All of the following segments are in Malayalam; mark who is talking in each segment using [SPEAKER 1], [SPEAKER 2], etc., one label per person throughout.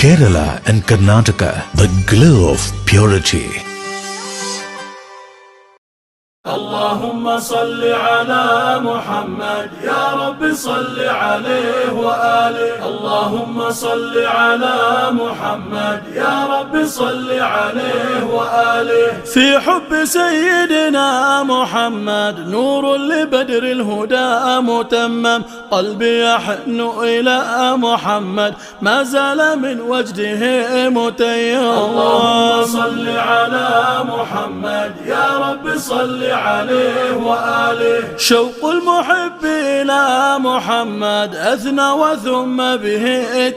[SPEAKER 1] Kerala and Karnataka, the glow of purity.
[SPEAKER 2] اللهم صل على محمد يا رب صل عليه وآله. اللهم صل على محمد يا رب صل عليه وآله. في حب سيدنا محمد نور لبدر الهدى متمم. قلبي يحن إلى محمد ما زال من وجده متيم. اللهم صل على محمد يا رب صل عليه وآله. شوق المحب إلى محمد أثنى وثم به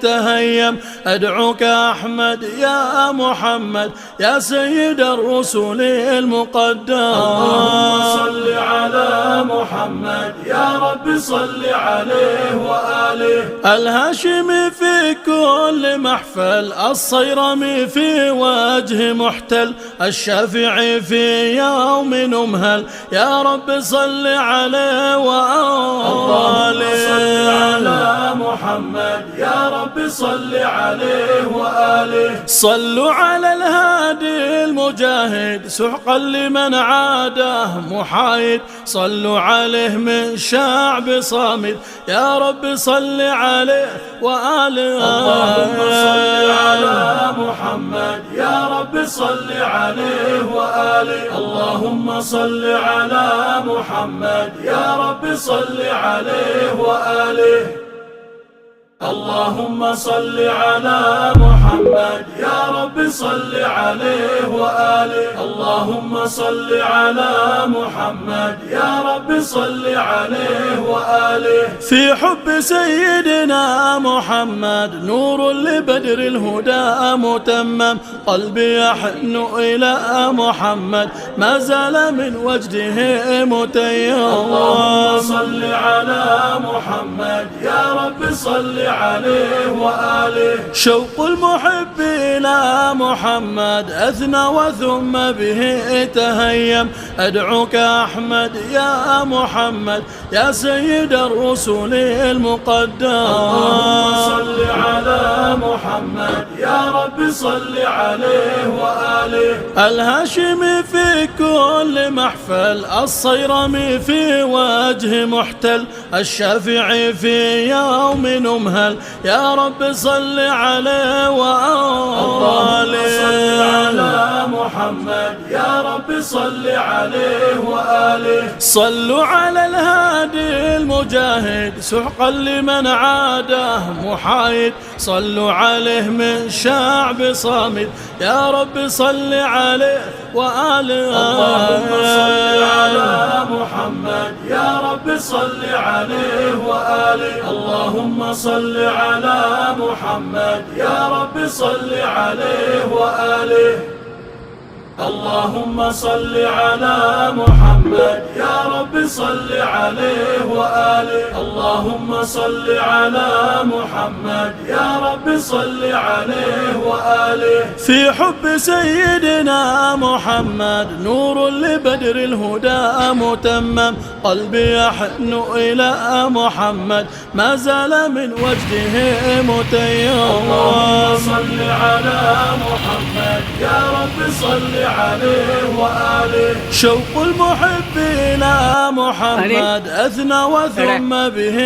[SPEAKER 2] تهيم. أدعوك أحمد يا محمد يا سيد الرسل المقدم. اللهم صل على محمد يا رب صل عليه وآله. الهاشمي في كل محفل، الصيرمي في وجه محتل، الشافعي في يوم نمهل يا رب صل عليه وآله. صل على محمد يا رب صل عليه وآله. صلوا على الهادي المجاهد سحقا لمن عاده محايد. صلوا عليه من شعب صامد يا رب صل عليه وآله. اللهم صل على محمد يا رب صل عليه وآله. اللهم صل على محمد يا رب صل عليه وآله. اللهم صل على محمد يا رب صل عليه وآله. اللهم صل على محمد يا رب صل عليه وآله. في حب سيدنا محمد نور لبدر الهدى متمم. قلبي يحن إلى محمد ما زال من وجده متيم. اللهم صل على محمد يا رب صل عليه وآله. شوق المحب إلى محمد أثنى وثم به تهيم. أدعوك أحمد يا محمد يا سيد الرسل المقدم. اللهم صل على محمد يا رب صل عليه وآله. الهاشمي في كل محفل، الصيرمي في وجه محتل، الشافعي في يوم نمهل يا رب صل عليه وآله. صل على محمد يا رب صل عليه وآله. صلوا على الهادي المجاهد سحقا لمن عاده محايد. صلوا عليه من شعب صامد يا رب صل عليه وآله. اللهم صل على محمد يا رب صل عليه وآله. اللهم صل على محمد يا رب صل عليه وآله. اللهم صل على محمد يا رب صل عليه وآله. اللهم صل على محمد يا رب صل عليه وآله. في حب سيدنا محمد نور لبدر الهدى متمم. قلبي يحن إلى محمد ما زال من وجده متيم. اللهم صل على محمد يا رب صل عليه وآله. شوق المحب إلى محمد أثنى وثم به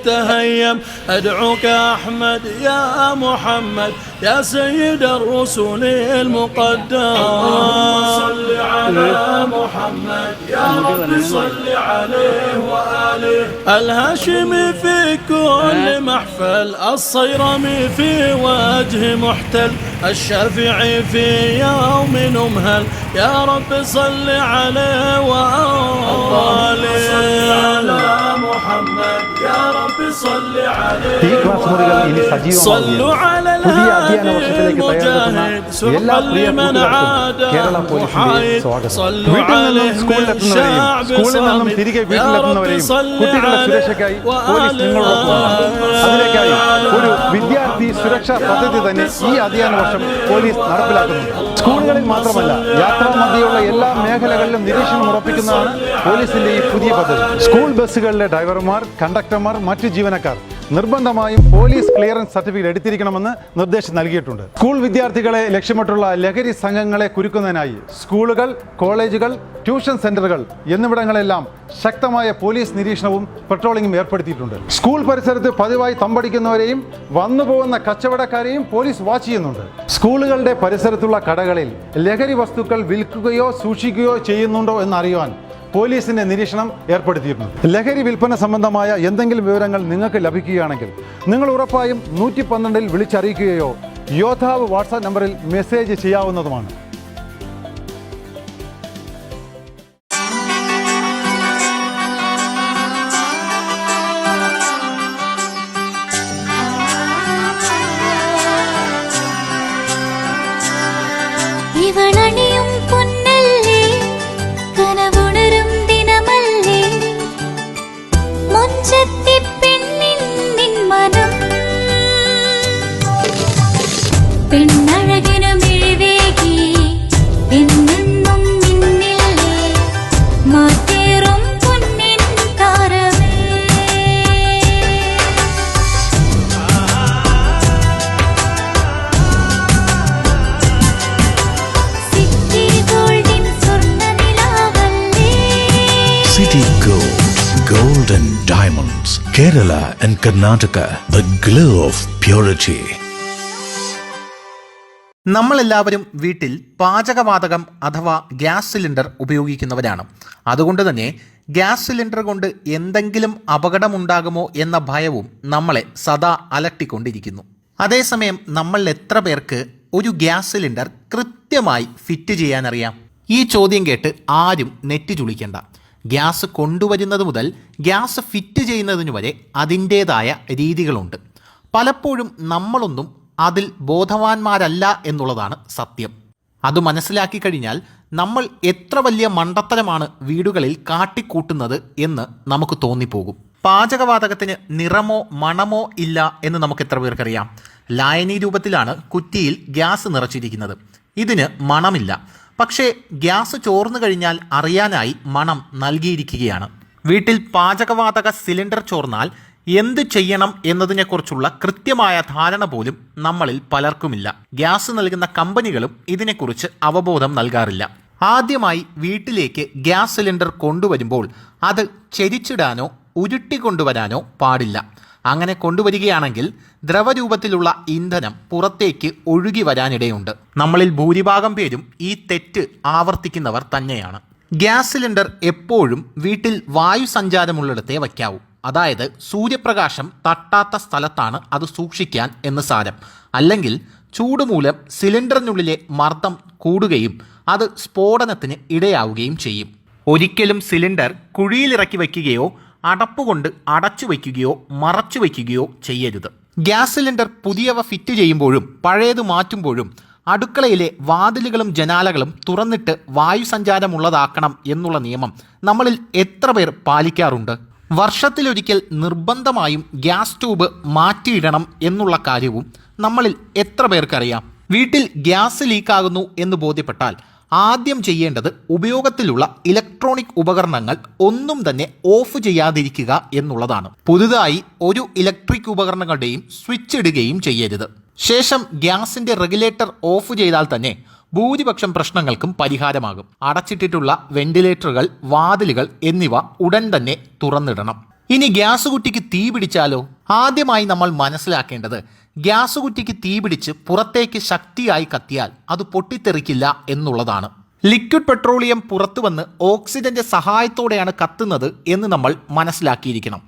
[SPEAKER 2] تهيم. أدعوك أحمد يا محمد يا سيد الرسل المقدم. اللهم صل على محمد يا رب صل عليه وآله. الهاشمي في كل محفل، الصيرمي في وجه محتل، الشافعي في يوم نمهل يا رب صل عليه وآله. صل على محمد يا رب صل عليه وآله. صلوا على الهادي المجاهد سحقا لمن عاده محايد. صلوا عليه من شعب صامد يا رب صل عليه وآله.
[SPEAKER 3] അതിലേക്കായി ഒരു വിദ്യാർത്ഥി സുരക്ഷാ പദ്ധതി തന്നെ ഈ അധ്യയന വർഷം പോലീസ് നടപ്പിലാക്കുന്നു. സ്കൂളുകളിൽ മാത്രമല്ല, യാത്രാമധ്യയുള്ള എല്ലാ മേഖലകളിലും നിരീക്ഷണം ഉറപ്പിക്കുന്നതാണ് പോലീസിന്റെ ഈ പുതിയ പദ്ധതി. സ്കൂൾ ബസ്സുകളിലെ ഡ്രൈവർമാർ, കണ്ടക്ടർമാർ, മറ്റു ജീവനക്കാർ നിർബന്ധമായും പോലീസ് ക്ലിയറൻസ് സർട്ടിഫിക്കറ്റ് എടുത്തിരിക്കണമെന്ന് നിർദ്ദേശം നൽകിയിട്ടുണ്ട്. സ്കൂൾ വിദ്യാർത്ഥികളെ ലക്ഷ്യമിട്ടുള്ള ലഹരി സംഘങ്ങളെ കുരുക്കുന്നതിനായി സ്കൂളുകൾ, കോളേജുകൾ, ട്യൂഷൻ സെന്ററുകൾ എന്നിവിടങ്ങളെല്ലാം ശക്തമായ പോലീസ് നിരീക്ഷണവും പെട്രോളിംഗും ഏർപ്പെടുത്തിയിട്ടുണ്ട്. സ്കൂൾ പരിസരത്ത് പതിവായി തമ്പടിക്കുന്നവരെയും വന്നുപോകുന്ന കച്ചവടക്കാരെയും പോലീസ് വാച്ച് ചെയ്യുന്നുണ്ട്. സ്കൂളുകളുടെ പരിസരത്തുള്ള കടകളിൽ ലഹരി വസ്തുക്കൾ വിൽക്കുകയോ സൂക്ഷിക്കുകയോ ചെയ്യുന്നുണ്ടോ എന്നറിയുവാൻ പോലീസിന്റെ നിരീക്ഷണം ഏർപ്പെടുത്തിയിട്ടുണ്ട്. ലഹരി വിൽപ്പന സംബന്ധമായ എന്തെങ്കിലും വിവരങ്ങൾ നിങ്ങൾക്ക് ലഭിക്കുകയാണെങ്കിൽ നിങ്ങൾ ഉറപ്പായും 112-ൽ വിളിച്ചറിയിക്കുകയോ യോദ്ധാവ് വാട്സാപ്പ് നമ്പറിൽ മെസ്സേജ് ചെയ്യാവുന്നതുമാണ്.
[SPEAKER 4] ഇവളണിയും പൊന്നല്ലേ കനവുണരും ദിനമല്ലേ മുഞ്ചത്തി പെണ്ണിൻ നിൻ മനം പെണ്ണഴകിനു മിഴിവേകി എന്നെന്നും നിന്നില്ലേ മാറ്റേറും പൊന്നിൻ താരമേ
[SPEAKER 1] City Gold, Gold and Diamonds, Kerala and Karnataka, the glow of purity.
[SPEAKER 5] നമ്മളെല്ലാവരും വീട്ടിൽ പാചകവാതകം അഥവാ ഗ്യാസ് സിലിണ്ടർ ഉപയോഗിക്കുന്നവരാണ്. അതുകൊണ്ട് തന്നെ ഗ്യാസ് സിലിണ്ടർ കൊണ്ട് എന്തെങ്കിലും അപകടമുണ്ടാകുമോ എന്ന ഭയവും നമ്മളെ സദാ അലട്ടിക്കൊണ്ടിരിക്കുന്നു. അതേസമയം നമ്മൾ എത്ര പേർക്ക് ഒരു ഗ്യാസ് സിലിണ്ടർ കൃത്യമായി ഫിറ്റ് ചെയ്യാനറിയാം? ഈ ചോദ്യം കേട്ട് ആരും നെറ്റി ചുളിക്കേണ്ട. ഗ്യാസ് കൊണ്ടുവരുന്നത് മുതൽ ഗ്യാസ് ഫിറ്റ് ചെയ്യുന്നതിന് വരെ അതിൻ്റേതായ രീതികളുണ്ട്. പലപ്പോഴും നമ്മളൊന്നും അതിൽ ബോധവാന്മാരല്ല എന്നുള്ളതാണ് സത്യം. അത് മനസ്സിലാക്കി കഴിഞ്ഞാൽ നമ്മൾ എത്ര വലിയ മണ്ടത്തരമാണ് വീടുകളിൽ കാട്ടിക്കൂട്ടുന്നത് എന്ന് നമുക്ക് തോന്നിപ്പോകും. പാചകവാതകത്തിന് നിറമോ മണമോ ഇല്ല എന്ന് നമുക്ക് എത്ര പേർക്കറിയാം? ലായനി രൂപത്തിലാണ് കുറ്റിയിൽ ഗ്യാസ് നിറച്ചിരിക്കുന്നത്. ഇതിന് മണമില്ല. പക്ഷേ ഗ്യാസ് ചോർന്നു കഴിഞ്ഞാൽ അറിയാനായി മണം നൽകിയിരിക്കുകയാണ്. വീട്ടിൽ പാചകവാതക സിലിണ്ടർ ചോർന്നാൽ എന്ത് ചെയ്യണം എന്നതിനെക്കുറിച്ചുള്ള കൃത്യമായ ധാരണ പോലും നമ്മളിൽ പലർക്കുമില്ല. ഗ്യാസ് നൽകുന്ന കമ്പനികളും ഇതിനെക്കുറിച്ച് അവബോധം നൽകാറില്ല. ആദ്യമായി വീട്ടിലേക്ക് ഗ്യാസ് സിലിണ്ടർ കൊണ്ടുവരുമ്പോൾ അത് ചെരിച്ചിടാനോ ഉരുട്ടിക്കൊണ്ടുവരാനോ പാടില്ല. അങ്ങനെ കൊണ്ടുവരികയാണെങ്കിൽ ദ്രവരൂപത്തിലുള്ള ഇന്ധനം പുറത്തേക്ക് ഒഴുകി വരാനിടയുണ്ട്. നമ്മളിൽ ഭൂരിഭാഗം പേരും ഈ തെറ്റ് ആവർത്തിക്കുന്നവർ തന്നെയാണ്. ഗ്യാസ് സിലിണ്ടർ എപ്പോഴും വീട്ടിൽ വായു സഞ്ചാരമുള്ളിടത്തേ വയ്ക്കാവൂ. അതായത് സൂര്യപ്രകാശം തട്ടാത്ത സ്ഥലത്താണ് അത് സൂക്ഷിക്കാൻ എന്ന് സാരം. അല്ലെങ്കിൽ ചൂട് മൂലം സിലിണ്ടറിനുള്ളിലെ മർദ്ദം കൂടുകയും അത് സ്ഫോടനത്തിന് ഇടയാവുകയും ചെയ്യും. ഒരിക്കലും സിലിണ്ടർ കുഴിയിലിറക്കി വയ്ക്കുകയോ അടപ്പുകൊണ്ട് അടച്ചു വയ്ക്കുകയോ മറച്ചു വയ്ക്കുകയോ ചെയ്യരുത്. ഗ്യാസ് സിലിണ്ടർ പുതിയവ ഫിറ്റ് ചെയ്യുമ്പോഴും പഴയത് മാറ്റുമ്പോഴും അടുക്കളയിലെ വാതിലുകളും ജനാലകളും തുറന്നിട്ട് വായു സഞ്ചാരമുള്ളതാക്കണം എന്നുള്ള നിയമം നമ്മളിൽ എത്ര പേർ പാലിക്കാറുണ്ട്? വർഷത്തിലൊരിക്കൽ നിർബന്ധമായും ഗ്യാസ് ട്യൂബ് മാറ്റിയിടണം എന്നുള്ള കാര്യവും നമ്മളിൽ എത്ര പേർക്കറിയാം? വീട്ടിൽ ഗ്യാസ് ലീക്കാകുന്നു എന്ന് ബോധ്യപ്പെട്ടാൽ ആദ്യം ചെയ്യേണ്ടത് ഉപയോഗത്തിലുള്ള ഇലക്ട്രോണിക് ഉപകരണങ്ങൾ ഒന്നും തന്നെ ഓഫ് ചെയ്യാതിരിക്കുക എന്നുള്ളതാണ്. പുതുതായി ഒരു ഇലക്ട്രിക് ഉപകരണങ്ങളുടെയും സ്വിച്ച് ഇടുകയും ചെയ്യരുത്. ശേഷം ഗ്യാസിന്റെ റെഗുലേറ്റർ ഓഫ് ചെയ്താൽ തന്നെ ഭൂരിപക്ഷം പ്രശ്നങ്ങൾക്കും പരിഹാരമാകും. അടച്ചിട്ടിട്ടുള്ള വെന്റിലേറ്ററുകൾ, വാതിലുകൾ എന്നിവ ഉടൻ തന്നെ തുറന്നിടണം. ഇനി ഗ്യാസ് കുറ്റിക്ക് തീ പിടിച്ചാലോ? ആദ്യമായി നമ്മൾ മനസ്സിലാക്കേണ്ടത് ഗ്യാസ് കുറ്റിക്ക് തീ പിടിച്ച് പുറത്തേക്ക് ശക്തിയായി കത്തിയാൽ അത് പൊട്ടിത്തെറിക്കില്ല എന്നുള്ളതാണ്. ലിക്വിഡ് പെട്രോളിയം പുറത്തു വന്ന് ഓക്സിജന്റെ സഹായത്തോടെയാണ് കത്തുന്നത് എന്ന് നമ്മൾ മനസ്സിലാക്കിയിരിക്കണം.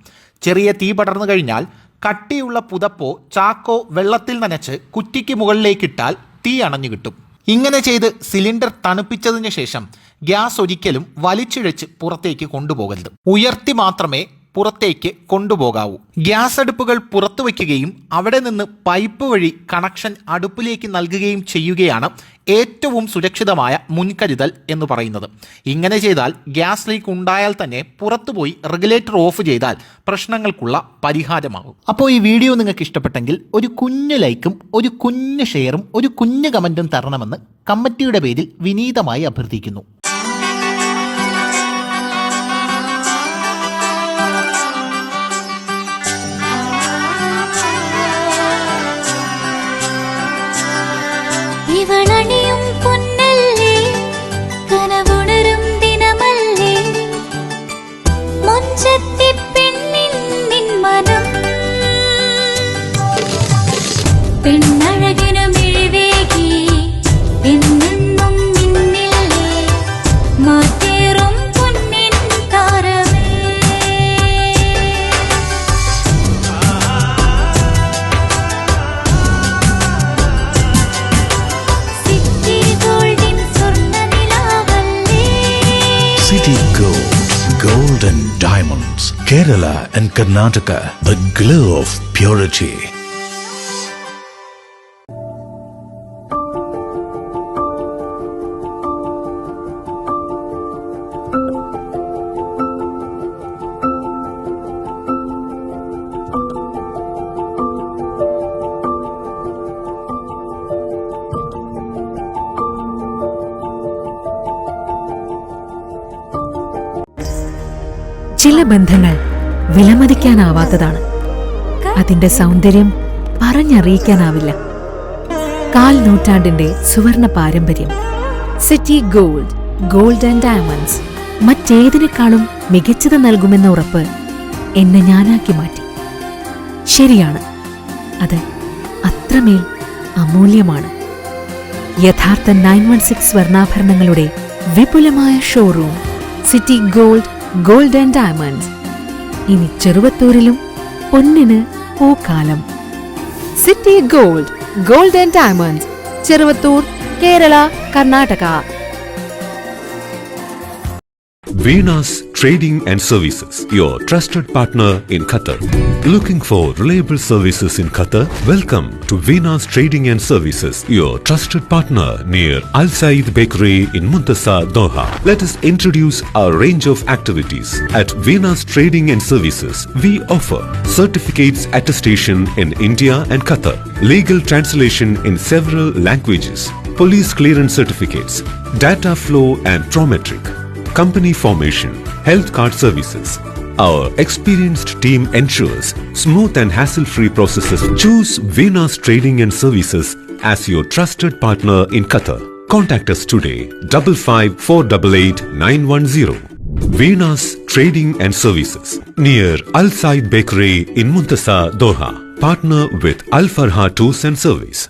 [SPEAKER 5] ചെറിയ തീ പടർന്നു കഴിഞ്ഞാൽ കട്ടിയുള്ള പുതപ്പോ ചാക്കോ വെള്ളത്തിൽ നനച്ച് കുറ്റിക്ക് മുകളിലേക്കിട്ടാൽ തീ അണഞ്ഞു കിട്ടും. ഇങ്ങനെ ചെയ്ത് സിലിണ്ടർ തണുപ്പിച്ചതിന് ശേഷം ഗ്യാസ് ഒരിക്കലും വലിച്ചിഴച്ച് പുറത്തേക്ക് കൊണ്ടുപോകരുത്. ഉയർത്തി മാത്രമേ പുറത്തേക്ക് കൊണ്ടുപോകാവൂ. ഗ്യാസ് അടുപ്പുകൾ പുറത്തു വയ്ക്കുകയും അവിടെ നിന്ന് പൈപ്പ് വഴി കണക്ഷൻ അടുപ്പിലേക്ക് നൽകുകയും ചെയ്യുകയാണ് ഏറ്റവും സുരക്ഷിതമായ മുൻകരുതൽ എന്ന് പറയുന്നത്. ഇങ്ങനെ ചെയ്താൽ ഗ്യാസ് ലീക്ക് ഉണ്ടായാൽ തന്നെ പുറത്തുപോയി റെഗുലേറ്റർ ഓഫ് ചെയ്താൽ പ്രശ്നങ്ങൾക്കുള്ള പരിഹാരമാകും. അപ്പോൾ ഈ വീഡിയോ നിങ്ങൾക്ക് ഇഷ്ടപ്പെട്ടെങ്കിൽ ഒരു കുഞ്ഞു ലൈക്കും ഒരു കുഞ്ഞു ഷെയറും ഒരു കുഞ്ഞു കമൻറ്റും തരണമെന്ന് കമ്മിറ്റിയുടെ പേരിൽ വിനീതമായി അഭ്യർത്ഥിക്കുന്നു.
[SPEAKER 4] പെണ്ണഴകിനു മിഴിവേകി എന്നെന്നും നിന്നില്ലേ മാറ്റേറും പൊന്നിൻ താരമേ. സിറ്റി ഗോൾഡിൻ സ്വർണ്ണനിലാവല്ലേ.
[SPEAKER 1] City Gold, Gold and Diamonds, Kerala and Karnataka, the glow of purity.
[SPEAKER 6] ചില ബന്ധങ്ങൾ വിലമതിക്കാനാവാത്തതാണ്. അതിന്റെ സൗന്ദര്യം പറഞ്ഞറിയിക്കാനാവില്ല. 4 നൂറ്റാണ്ടിന്റെ സുവർണ പാരമ്പര്യം. City Gold, Gold and Diamonds മറ്റേതിനേക്കാളും മികച്ചത് നൽകുമെന്ന ഉറപ്പ് എന്നെ ഞാനാക്കി മാറ്റി. ശരിയാണ്, അത് അത്രമേൽ അമൂല്യമാണ്. യഥാർത്ഥ 916 സ്വർണ്ണാഭരണങ്ങളുടെ വിപുലമായ showroom city Gold, Gold and diamonds. ഇനി ചെറുവത്തൂരിലും പൊന്നിന് പൂക്കാലം. City Gold, Gold and diamonds, Cheruvathur, Kerala, Karnataka.
[SPEAKER 7] Venus Trading and Services, your trusted partner in Qatar. Looking for reliable services in Qatar? Welcome to Venus Trading and Services, your trusted partner near Al Said Bakery in Muntasa, Doha. Let us introduce our range of activities. At Venus Trading and Services, we offer certificates attestation in India and Qatar, legal translation in several languages, police clearance certificates, data flow and prometric, company formation, health card services. Our experienced team ensures smooth and hassle-free processes. Choose Venus Trading and Services as your trusted partner in Qatar. Contact us today, 55488910. Venus Trading and Services, near Al Said Bakery in Muntasa, Doha. Partner with Al Farha Tours and Service.